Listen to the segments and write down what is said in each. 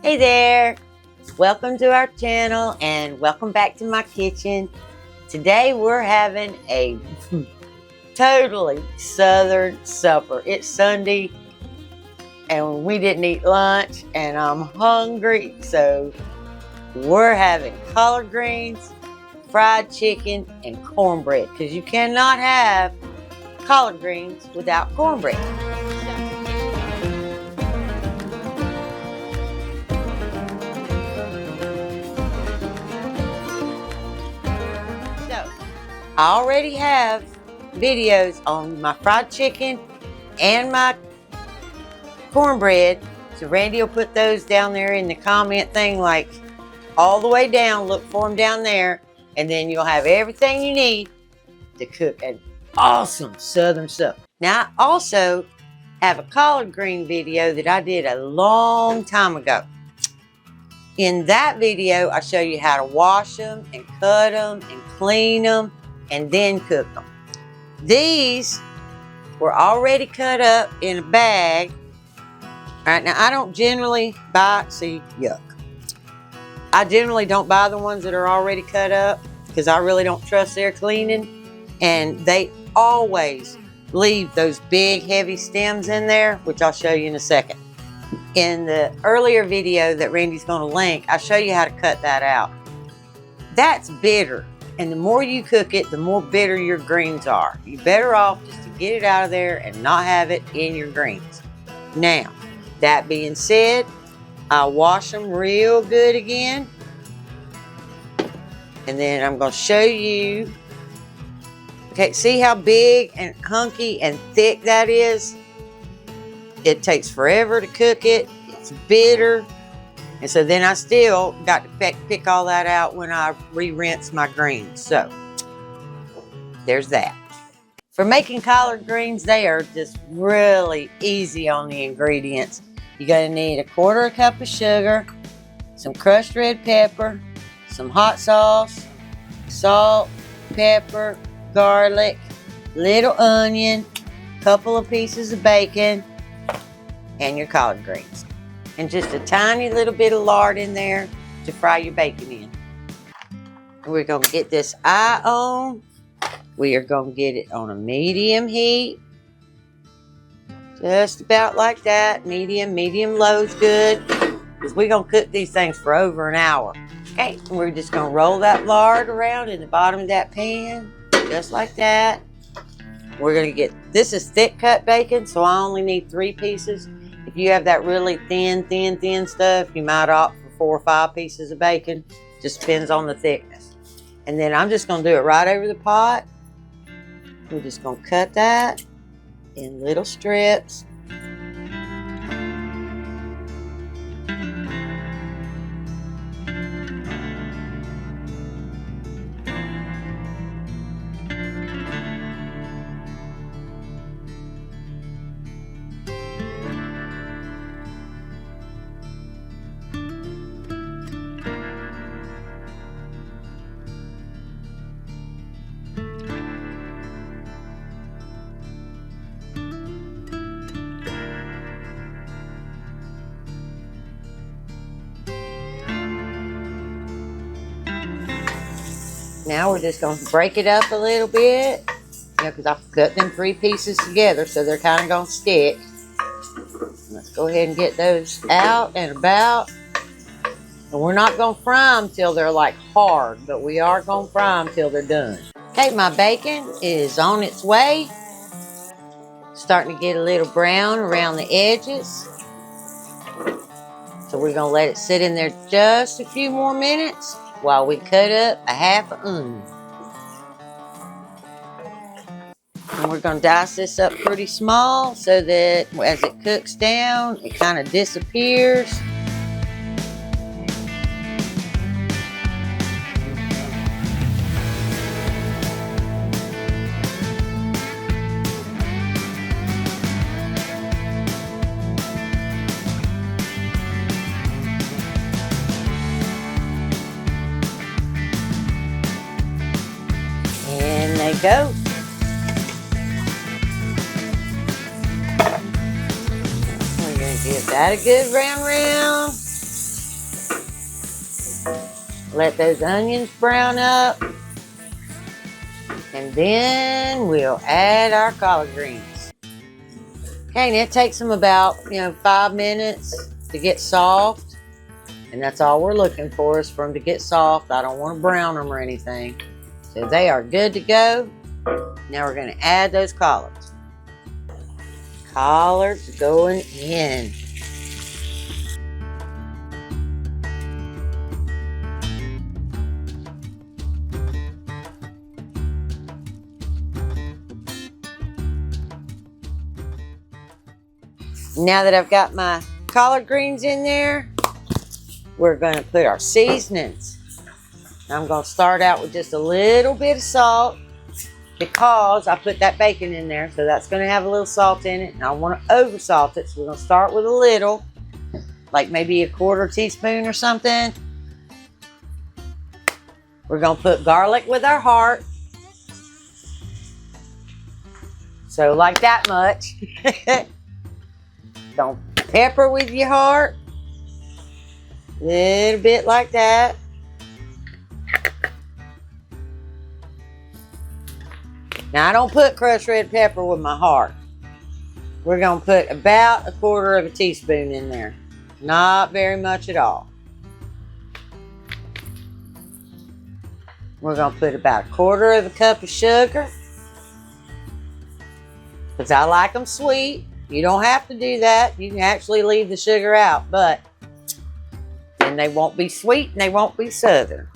Hey there, welcome to our channel and welcome back to my kitchen. Today we're having a totally southern supper. It's Sunday and we didn't eat lunch and I'm hungry, so we're having collard greens, fried chicken, and cornbread, because you cannot have collard greens without cornbread. I already have videos on my fried chicken and my cornbread, so Randy will put those down there in the comment thing, like all the way down. Look for them down there, and then you'll have everything you need to cook an awesome southern supper. Now, I also have a collard green video that I did a long time ago. In that video, I show you how to wash them and cut them and clean them and then cook them. These were already cut up in a bag. All right, now I don't generally buy, yuck. I generally don't buy the ones that are already cut up because I really don't trust their cleaning. And they always leave those big heavy stems in there, which I'll show you in a second. In the earlier video that Randy's gonna link, I show you how to cut that out. That's bitter. And the more you cook it, the more bitter your greens are. You're better off just to get it out of there and not have it in your greens. Now, that being said, I'll wash them real good again. And then I'm going to show you. Okay, see how big and hunky and thick that is? It takes forever to cook it. It's bitter. And so then I still got to pick all that out when I re-rinse my greens. So there's that. For making collard greens, they are just really easy on the ingredients. You're going to need 1/4 cup of sugar, some crushed red pepper, some hot sauce, salt, pepper, garlic, little onion, couple of pieces of bacon, and your collard greens. And just a tiny little bit of lard in there to fry your bacon in. We're going to get this eye on. We are going to get it on a medium heat. Just about like that. Medium low is good, because we're going to cook these things for over an hour. Okay, we're just going to roll that lard around in the bottom of that pan, just like that. We're going to get, this is thick cut bacon, so I only need 3 pieces. If you have that really thin stuff, you might opt for 4 or 5 pieces of bacon. Just depends on the thickness. And then I'm just going to do it right over the pot. We're just going to cut that in little strips. Now we're just going to break it up a little bit, because I've cut them 3 pieces together, so they're kind of going to stick. Let's go ahead and get those out and about. And we're not going to fry them till they're like hard, but we are going to fry them till they're done. Okay, my bacon is on its way. Starting to get a little brown around the edges. So we're going to let it sit in there just a few more minutes while we cut up a half an onion. And we're going to dice this up pretty small so that as it cooks down, it kind of disappears. There you go. We're going to give that a good round. Let those onions brown up. And then we'll add our collard greens. Okay, and it takes them about, 5 minutes to get soft. And that's all we're looking for, is for them to get soft. I don't want to brown them or anything. So they are good to go. Now we're going to add those collards. Collards going in. Now that I've got my collard greens in there, we're going to put our seasonings. I'm going to start out with just a little bit of salt because I put that bacon in there, so that's going to have a little salt in it, and I don't want to over salt it, so we're going to start with a little, like maybe a 1/4 teaspoon or something. We're going to put garlic with our heart, so like that much. Don't pepper with your heart. A little bit like that. Now I don't put crushed red pepper with my heart. We're going to put about a 1/4 teaspoon in there. Not very much at all. We're going to put about a 1/4 cup of sugar, because I like them sweet. You don't have to do that. You can actually leave the sugar out, but then they won't be sweet and they won't be southern.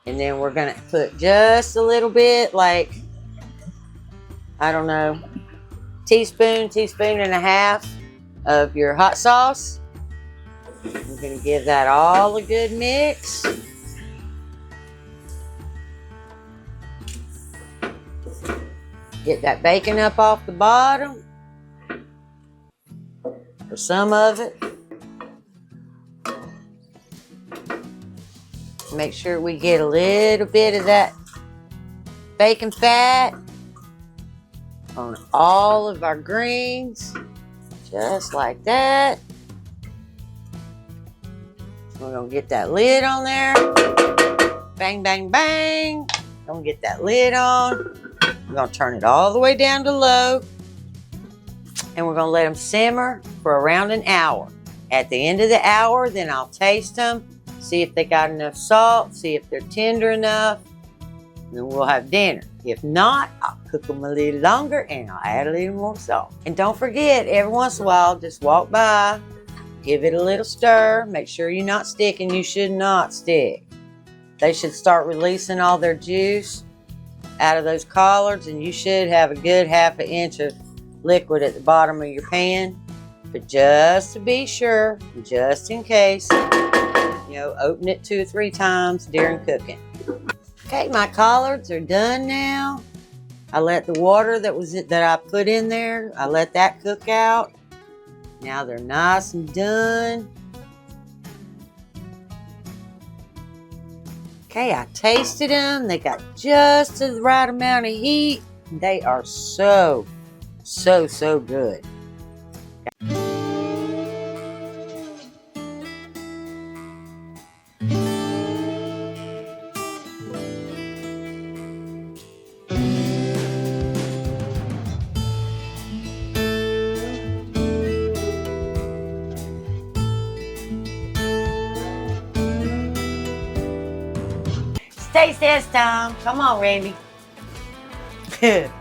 And then we're going to put just a little bit, like, I don't know, teaspoon and a half of your hot sauce. We're going to give that all a good mix. Get that bacon up off the bottom, or some of it. Make sure we get a little bit of that bacon fat on all of our greens, just like that. We're gonna get that lid on there. Bang, bang, bang. Gonna get that lid on. We're gonna turn it all the way down to low, and we're gonna let them simmer for around an hour. At the end of the hour, then I'll taste them, see if they got enough salt, see if they're tender enough, and then we'll have dinner. If not, I'll cook them a little longer and I'll add a little more salt. And don't forget, every once in a while, just walk by, give it a little stir, make sure you're not sticking. You should not stick. They should start releasing all their juice out of those collards, and you should have a good 1/2 inch of liquid at the bottom of your pan. But just to be sure, just in case, open it 2 or 3 times during cooking. Okay, my collards are done now. I let the water that I put in there, I let that cook out. Now they're nice and done. Okay, I tasted them. They got just the right amount of heat. They are so good. Taste test time. Come on, Randy.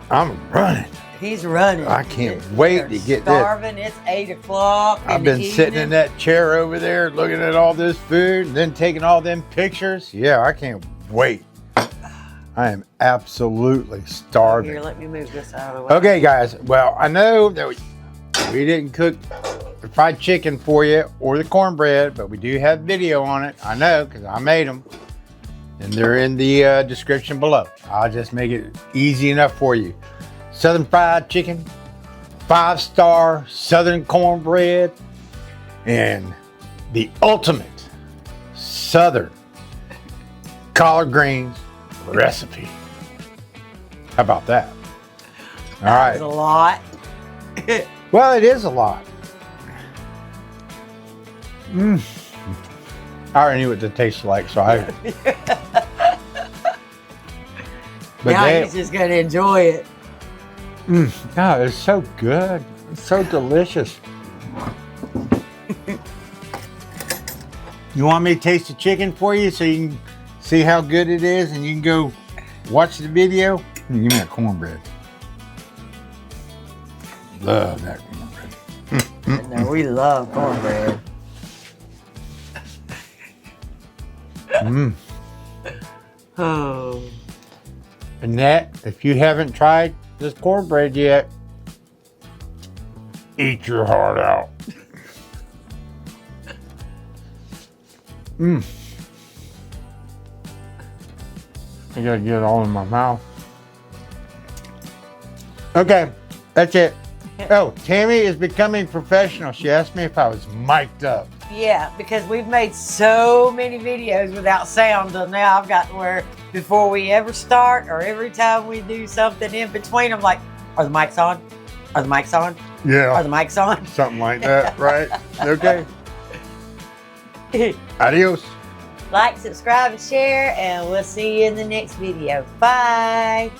I'm running. He's running. I can't wait to get this. Starving. It's 8 o'clock. I've been sitting in that chair over there looking at all this food and then taking all them pictures. Yeah, I can't wait. I am absolutely starving. Here, let me move this out of the way. Okay, guys. Well, I know that we didn't cook the fried chicken for you or the cornbread, but we do have video on it. I know, because I made them. And they're in the description below. I'll just make it easy enough for you. Southern fried chicken, 5-star Southern cornbread, and the ultimate Southern collard greens recipe. How about that? All right. That's a lot. Well, it is a lot. I already knew what it tastes like, so I. But now he's just gonna enjoy it. God, it's so good. It's so delicious. You want me to taste the chicken for you so you can see how good it is and you can go watch the video? Give me that cornbread. Love that cornbread. No, we love cornbread. Oh. And that, if you haven't tried this cornbread yet, eat your heart out. I gotta get it all in my mouth. Okay, that's it. Oh, Tammy is becoming professional. She asked me if I was mic'd up. Yeah, because we've made so many videos without sound, and now I've got to where before we ever start or every time we do something in between, I'm like, are the mics on? Are the mics on? Yeah. Are the mics on? Something like that, right? Okay. Adios. Like, subscribe, and share, and we'll see you in the next video. Bye.